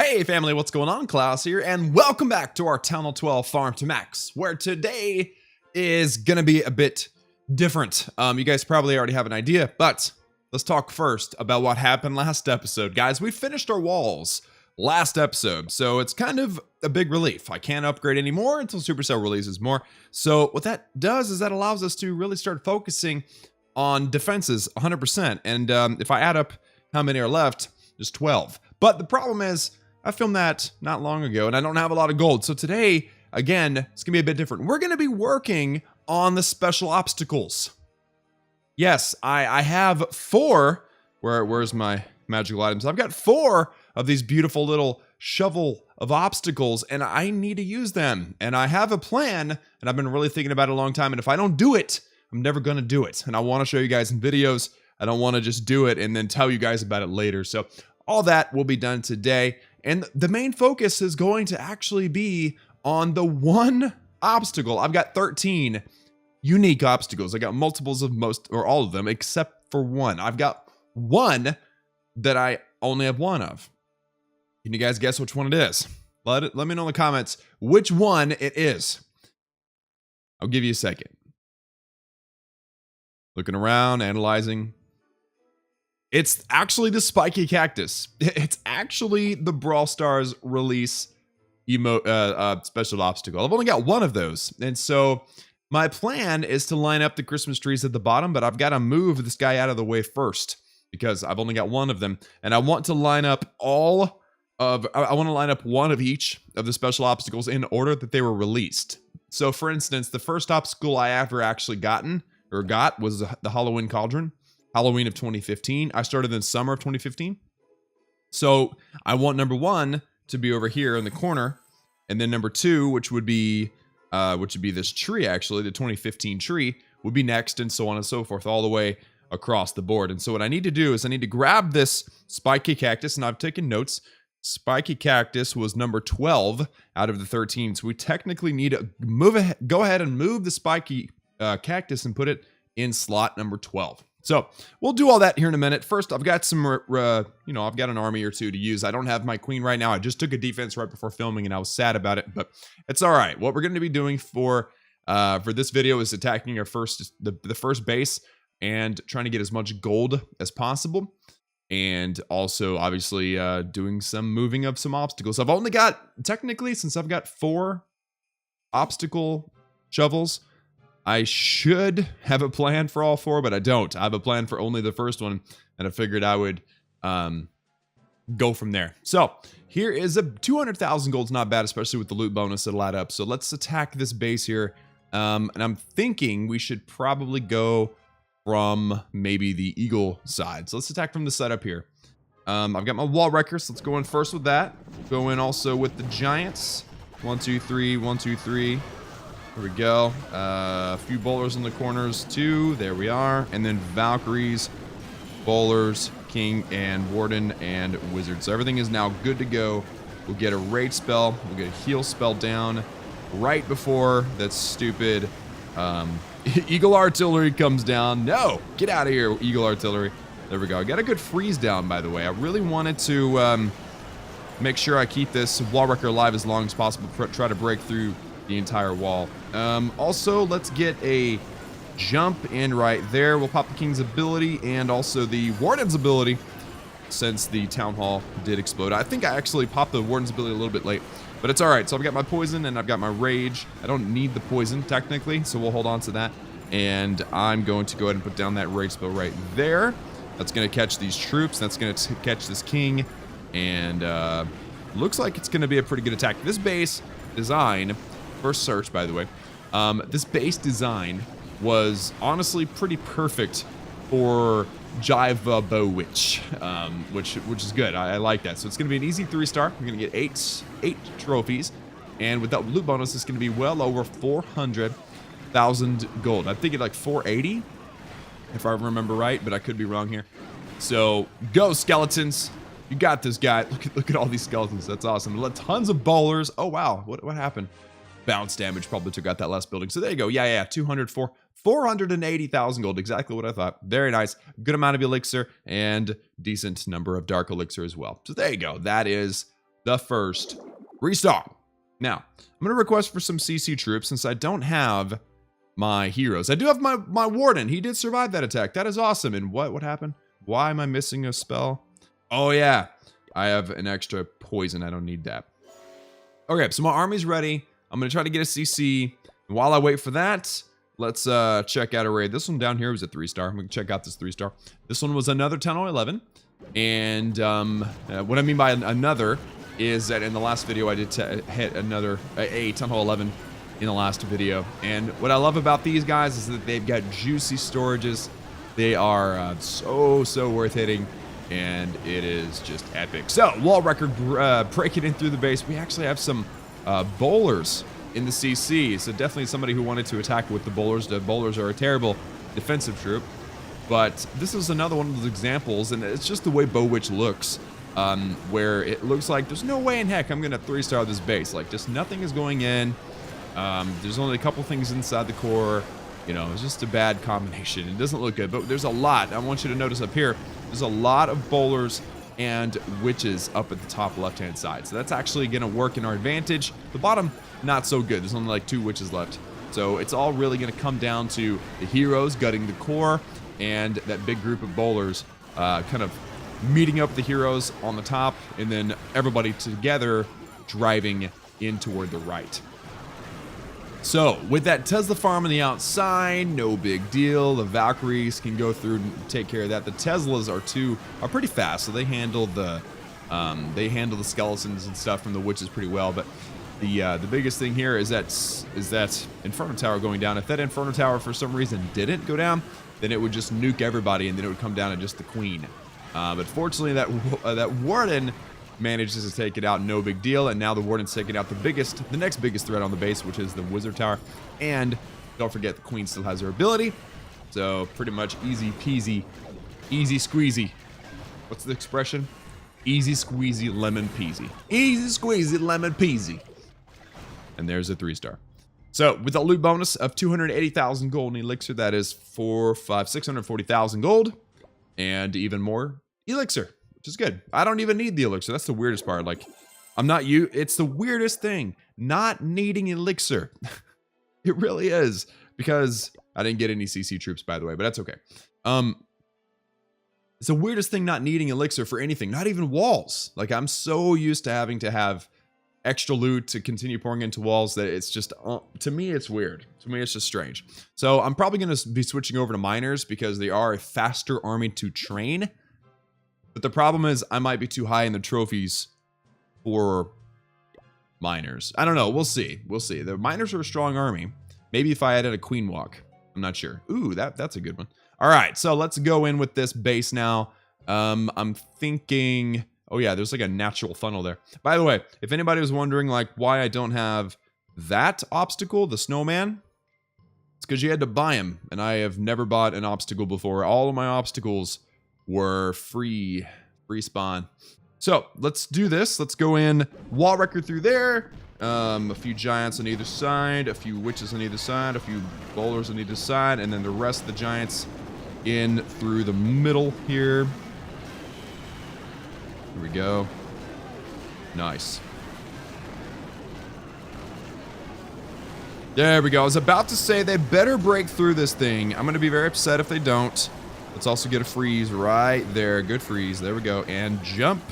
Hey family, what's going on? Klaus here, and welcome back to our Town Hall 12 Farm to Max, where today is gonna be a bit different. You guys probably already have an idea, but let's talk first about what happened last episode. Guys, we finished our walls last episode, so it's kind of a big relief. I can't upgrade anymore until Supercell releases more. So what that does is that allows us to really start focusing on defenses 100%. And if I add up how many are left, there's 12. But the problem is, I filmed that not long ago, and I don't have a lot of gold. So today, again, it's going to be a bit different. We're going to be working on the special obstacles. Yes, I have 4. Where's my magical items? I've got 4 of these beautiful little shovel of obstacles, and I need to use them. And I have a plan, and I've been really thinking about it a long time. And if I don't do it, I'm never going to do it. And I want to show you guys in videos. I don't want to just do it and then tell you guys about it later. So all that will be done today. And the main focus is going to actually be on the one obstacle. I've got 13 unique obstacles. I got multiples of most or all of them except for one. I've got one that I only have one of. Can you guys guess which one it is? Let me know in the comments which one it is. I'll give you a second. Looking around, analyzing. It's actually the spiky cactus. It's actually the Brawl Stars release special obstacle. I've only got one of those. And so my plan is to line up the Christmas trees at the bottom, but I've got to move this guy out of the way first because I've only got one of them. And I want to line up I want to line up one of each of the special obstacles in order that they were released. So for instance, the first obstacle I ever actually got was the Halloween Cauldron. Halloween of 2015. I started in summer of 2015. So I want number 1 to be over here in the corner, and then number 2, which would be this tree actually, the 2015 tree, would be next, and so on and so forth, all the way across the board. And so what I need to do is I need to grab this spiky cactus, and I've taken notes. Spiky cactus was number 12 out of the 13. So we technically need to go ahead and move the spiky cactus and put it in slot number 12. So we'll do all that here in a minute. First, I've got some, I've got an army or two to use. I don't have my queen right now. I just took a defense right before filming, and I was sad about it, but it's all right. What we're going to be doing for this video is attacking the first base and trying to get as much gold as possible, and also obviously doing some moving of some obstacles. I've only got technically, since I've got 4 obstacle shovels, I should have a plan for all 4, but I don't. I have a plan for only the first one, and I figured I would go from there. So here is 200,000 gold's not bad, especially with the loot bonus that'll add up. So let's attack this base here. And I'm thinking we should probably go from maybe the eagle side. So let's attack from the side up here. I've got my wall wreckers. So let's go in first with that. Go in also with the giants. 1, 2, 3, 1, 2, 3. There we go. A few bowlers in the corners too. There we are. And then Valkyries, bowlers, king, and warden, and wizard. So everything is now good to go. We'll get a raid spell. We'll get a heal spell down right before that stupid eagle artillery comes down. No! Get out of here, eagle artillery. There we go. I got a good freeze down, by the way. I really wanted to make sure I keep this wall wrecker alive as long as possible. Try to break through the entire wall. Also, let's get a jump in right there. We'll pop the king's ability and also the warden's ability, since the town hall did explode. I think I actually popped the warden's ability a little bit late, but it's all right. So I've got my poison and I've got my rage. I don't need the poison technically, so we'll hold on to that. And I'm going to go ahead and put down that rage spell right there. That's going to catch these troops. That's going to catch this king, and looks like it's going to be a pretty good attack. This base design, first search, by the way. This base design was honestly pretty perfect for Jiva Bow Witch, which is good. I like that. So it's going to be an easy 3-star. We're going to get 8 trophies, and with that loot bonus, it's going to be well over 400,000 gold. I'm thinking like 480, if I remember right, but I could be wrong here. So go skeletons! You got this, guy. Look at all these skeletons. That's awesome. Tons of bowlers. Oh wow, what happened? Bounce damage probably took out that last building. So there you go. Yeah, 480,000 gold. Exactly what I thought. Very nice. Good amount of elixir and decent number of dark elixir as well. So there you go. That is the first 3-star. Now, I'm going to request for some CC troops since I don't have my heroes. I do have my warden. He did survive that attack. That is awesome. And what happened? Why am I missing a spell? Oh, yeah. I have an extra poison. I don't need that. Okay, so my army's ready. I'm going to try to get a CC. And while I wait for that, let's check out a raid. This one down here was a 3-star. I'm going to check out this 3-star. This one was another 10 or 11. And what I mean by another is that in the last video I did hit another a 10 hole 11 in the last video. And what I love about these guys is that they've got juicy storages. They are so worth hitting, and it is just epic. So wall record breaking in through the base. We actually have some bowlers in the CC, so definitely somebody who wanted to attack with the bowlers. The bowlers are a terrible defensive troop, but this is another one of those examples, and it's just the way Bow Witch looks. Where it looks like there's no way in heck I'm gonna 3-star this base. Like, just nothing is going in. There's only a couple things inside the core. You know, it's just a bad combination. It doesn't look good, but there's a lot. I want you to notice up here, there's a lot of bowlers and witches up at the top left-hand side. So that's actually gonna work in our advantage. The bottom, not so good. There's only like 2 witches left. So it's all really gonna come down to the heroes gutting the core and that big group of bowlers kind of meeting up the heroes on the top, and then everybody together driving in toward the right. So with that Tesla farm on the outside, no big deal. The Valkyries can go through and take care of that. The Teslas are pretty fast, so they handle the skeletons and stuff from the witches pretty well. But the biggest thing here is that Inferno Tower going down. If that Inferno Tower for some reason didn't go down, then it would just nuke everybody, and then it would come down to just the queen. But fortunately, that warden manages to take it out, no big deal. And now the warden's taking out the next biggest threat on the base, which is the wizard tower. And don't forget, the queen still has her ability. So pretty much easy peasy, easy squeezy. What's the expression? Easy squeezy lemon peasy. Easy squeezy lemon peasy. And there's a 3-star. So with a loot bonus of 280,000 gold in elixir, that is 640,000 gold. And even more elixir, which is good. I don't even need the elixir. That's the weirdest part. Like, it's the weirdest thing, not needing elixir. It really is, because I didn't get any CC troops, by the way, but that's okay. It's the weirdest thing, not needing elixir for anything, not even walls. Like, I'm so used to having to have extra loot to continue pouring into walls that it's just, to me, it's weird. To me, it's just strange. So I'm probably going to be switching over to miners because they are a faster army to train. But the problem is I might be too high in the trophies for miners. I don't know. We'll see. We'll see. The miners are a strong army. Maybe if I added a queen walk. I'm not sure. Ooh, that's a good one. All right, so let's go in with this base now. I'm thinking... Oh yeah, there's like a natural funnel there. By the way, if anybody was wondering like why I don't have that obstacle, the snowman, it's because you had to buy him, and I have never bought an obstacle before. All of my obstacles were free spawn. So let's do this. Let's go in wall record through there. A few giants on either side, a few witches on either side, a few bowlers on either side, and then the rest of the giants in through the middle here. Here we go. Nice. There we go. I was about to say they better break through this thing. I'm going to be very upset if they don't. Let's also get a freeze right there. Good freeze. There we go. And jump.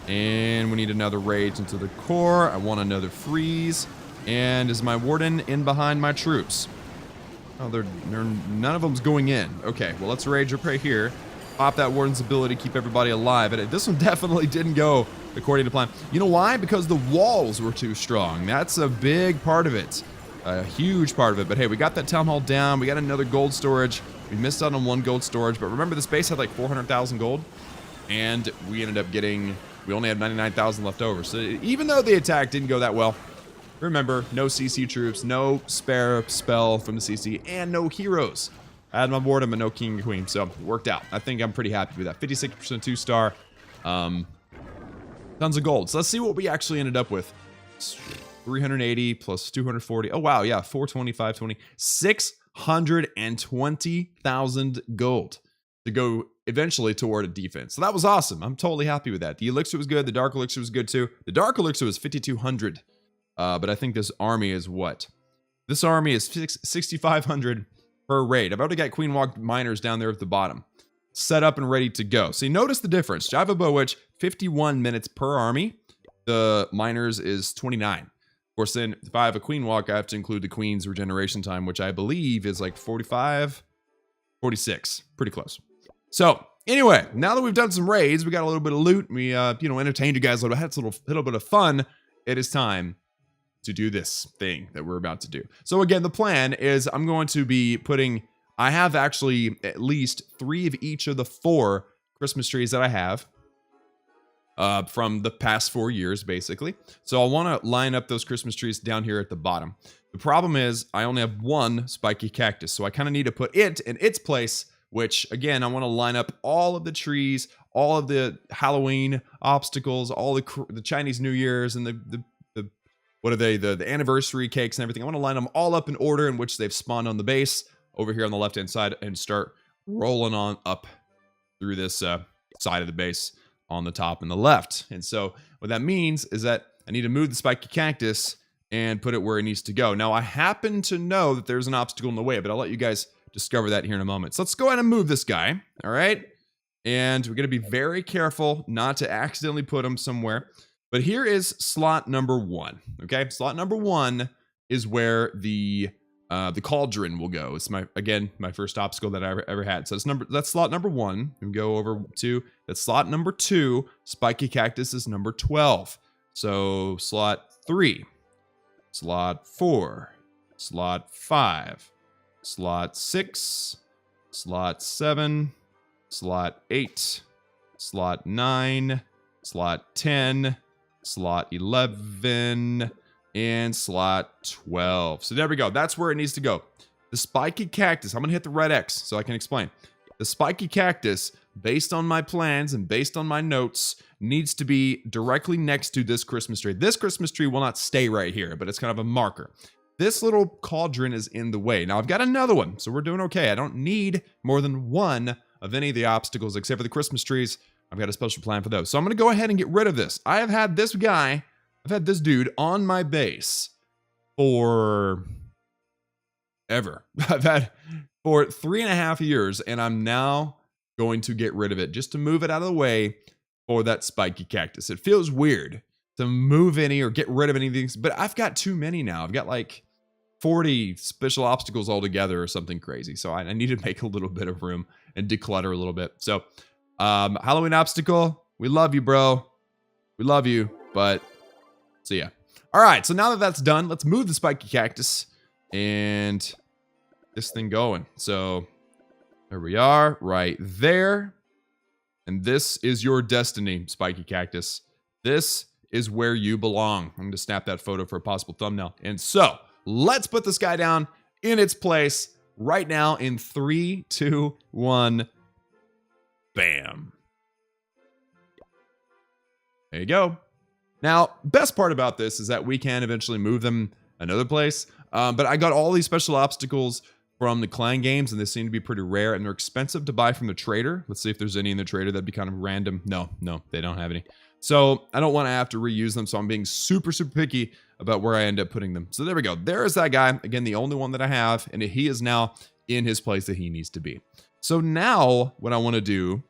And we need another rage into the core. I want another freeze. And is my warden in behind my troops? Oh, none of them's going in. Okay, well, let's rage up right here. Pop that warden's ability to keep everybody alive. And this one definitely didn't go according to plan. You know why? Because the walls were too strong. That's a big part of it. A huge part of it. But hey, we got that town hall down. We got another gold storage. We missed out on one gold storage. But remember, this base had like 400,000 gold. And we ended up getting... We only had 99,000 left over. So even though the attack didn't go that well, remember, no CC troops, no spare spell from the CC, and no heroes. I had my warden, but no king and queen, so it worked out. I think I'm pretty happy with that. 56% 2-star. Tons of gold. So let's see what we actually ended up with. 380 plus 240. Oh, wow, yeah, 420, 520. 620,000 gold to go eventually toward a defense. So that was awesome. I'm totally happy with that. The elixir was good. The dark elixir was good too. The dark elixir was 5,200. But I think this army is what? This army is 6,500 per raid. I've already got Queen Walk miners down there at the bottom, set up and ready to go. So you notice the difference. Java Bow Witch, 51 minutes per army. The miners is 29. Of course, then if I have a Queen Walk, I have to include the Queen's regeneration time, which I believe is like 45, 46. Pretty close. So anyway, now that we've done some raids, we got a little bit of loot. We, entertained you guys a little bit, had a little bit of fun. It is time to do this thing that we're about to do. So again, the plan is I'm going to be putting, I have actually at least 3 of each of the 4 Christmas trees that I have from the past 4 years, basically. So I want to line up those Christmas trees down here at the bottom. The problem is I only have 1 spiky cactus, so I kind of need to put it in its place, which again, I want to line up all of the trees, all of the Halloween obstacles, all the Chinese New Year's and the what are they? The anniversary cakes and everything. I want to line them all up in order in which they've spawned on the base over here on the left-hand side and start rolling on up through this side of the base on the top and the left. And so what that means is that I need to move the spiky cactus and put it where it needs to go. Now, I happen to know that there's an obstacle in the way, but I'll let you guys discover that here in a moment. So let's go ahead and move this guy, all right? And we're going to be very careful not to accidentally put him somewhere. But here is slot number 1. Okay, slot number 1 is where the cauldron will go. It's my first obstacle that I ever had. So that's slot number 1. We go over to that's slot number 2. Spiky cactus is number 12. So slot 3, slot 4, slot 5, slot 6, slot 7, slot 8, slot 9, slot 10. Slot 11, and slot 12. So there we go. That's where it needs to go. The spiky cactus, I'm going to hit the red X so I can explain. The spiky cactus, based on my plans and based on my notes, needs to be directly next to this Christmas tree. This Christmas tree will not stay right here, but it's kind of a marker. This little cauldron is in the way. Now, I've got another one, so we're doing okay. I don't need more than 1 of any of the obstacles except for the Christmas trees. I've got a special plan for those. So I'm going to go ahead and get rid of this. I have had this guy, I've had this dude on my base for ever. I've had for 3.5 years, and I'm now going to get rid of it just to move it out of the way for that spiky cactus. It feels weird to move any or get rid of any of these, but I've got too many now. I've got like 40 special obstacles altogether or something crazy. So I need to make a little bit of room and declutter a little bit. So Halloween obstacle, we love you, bro. We love you, but see ya. All right, so now that that's done, let's move the spiky cactus and this thing going. So there we are, right there. And this is your destiny, spiky cactus. This is where you belong. I'm going to snap that photo for a possible thumbnail. And so let's put this guy down in its place right now in 3, 2, 1. Bam. There you go. Now, best part about this is that we can eventually move them another place. But I got all these special obstacles from the clan games, and they seem to be pretty rare, and they're expensive to buy from the trader. Let's see if there's any in the trader that'd be kind of random. No, they don't have any. So I don't want to have to reuse them, so I'm being super, super picky about where I end up putting them. So there we go. There is that guy. Again, the only one that I have, and he is now in his place that he needs to be. So now what I want to do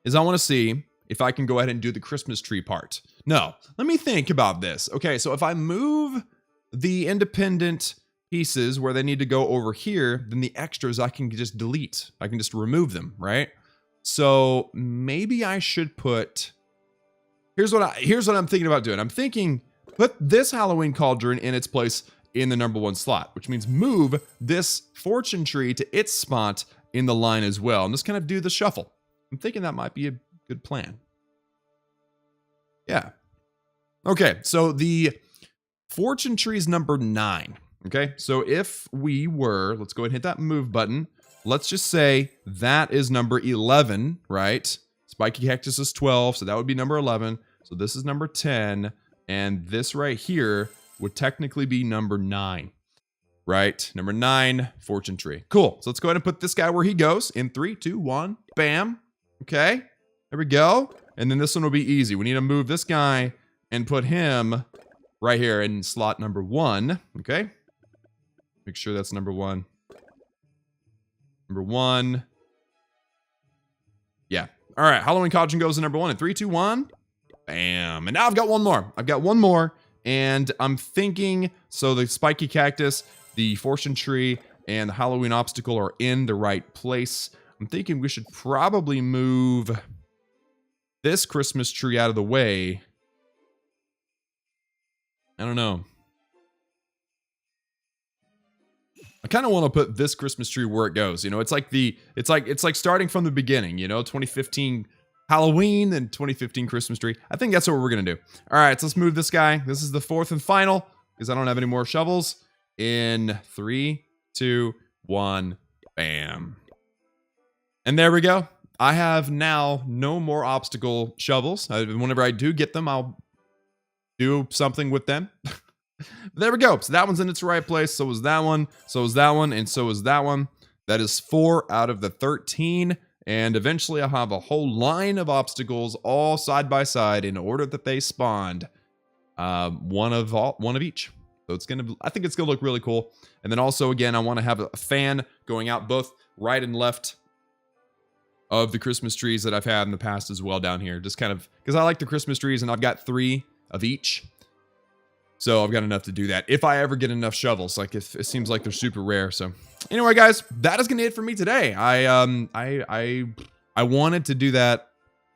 is I want to see if I can go ahead and do the Christmas tree part. No, let me think about this. Okay, so if I move the independent pieces where they need to go over here, then the extras I can just delete. I can just remove them, right? So maybe I should put... Here's what I'm thinking about doing. I'm thinking put this Halloween cauldron in its place in the number 1 slot, which means move this fortune tree to its spot in the line as well, and just kind of do the shuffle. I'm thinking that might be a good plan. Yeah. Okay, so the fortune tree is number 9. Okay, so if we were, let's go ahead and hit that move button. Let's just say that is number 11, right? Spiky cactus is 12, so that would be number 11. So this is number 10, and this right here would technically be number 9. right? Number 9, fortune tree. Cool. So let's go ahead and put this guy where he goes in 3, 2, 1. Bam. Okay. There we go. And then this one will be easy. We need to move this guy and put him right here in slot number 1. Okay. Make sure that's number 1. Number 1. Yeah. All right. Halloween costume goes in number 1 in 3, 2, 1. Bam. And now I've got one more. I've got one more. And I'm thinking, so the spiky cactus, the fortune tree, and the Halloween obstacle are in the right place. I'm thinking we should probably move this Christmas tree out of the way. I don't know. I kind of want to put this Christmas tree where it goes. You know, it's like starting from the beginning, you know, 2015 Halloween and 2015 Christmas tree. I think that's what we're going to do. All right, so let's move this guy. This is the 4th and final because I don't have any more shovels. In 3, 2, 1, bam. And there we go. I have now no more obstacle shovels. Whenever I do get them, I'll do something with them. There we go. So that one's in its right place. So was that one. So was that one. And so was that one. That is 4 out of the 13. And eventually I'll have a whole line of obstacles all side by side in order that they spawned. One of each. So it's I think it's gonna look really cool. And then also again, I want to have a fan going out both right and left of the Christmas trees that I've had in the past as well down here. Just kind of because I like the Christmas trees and I've got 3 of each. So I've got enough to do that. If I ever get enough shovels, like it seems like they're super rare. So anyway, guys, that is gonna be it for me today. I wanted to do that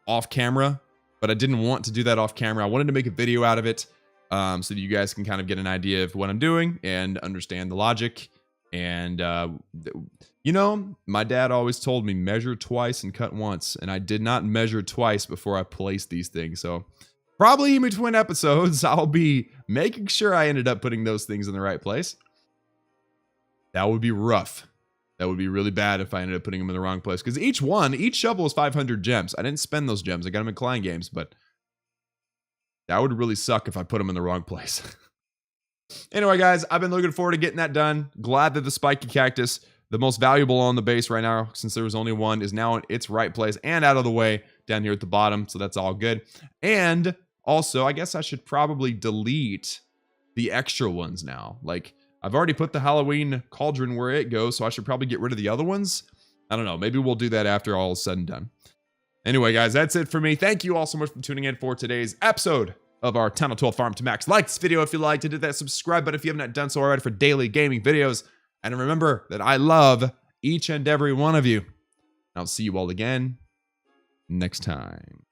off camera, but I didn't want to do that off camera. I wanted to make a video out of it, so that you guys can kind of get an idea of what I'm doing and understand the logic. And you know, my dad always told me measure twice and cut once, and I did not measure twice before I placed these things. So probably in between episodes, I'll be making sure I ended up putting those things in the right place. That would be rough. That would be really bad if I ended up putting them in the wrong place. Because each shovel is 500 gems. I didn't spend those gems. I got them in Klein Games, but that would really suck if I put them in the wrong place. Anyway, guys, I've been looking forward to getting that done. Glad that the spiky cactus, the most valuable on the base right now, since there was only one, is now in its right place and out of the way down here at the bottom. So that's all good. And also, I guess I should probably delete the extra ones now. Like, I've already put the Halloween cauldron where it goes, so I should probably get rid of the other ones. I don't know. Maybe we'll do that after all is said and done. Anyway, guys, that's it for me. Thank you all so much for tuning in for today's episode of our TH12 Farm to Max. Like this video if you liked it. Hit that subscribe button if you haven't done so already for daily gaming videos. And remember that I love each and every one of you. I'll see you all again next time.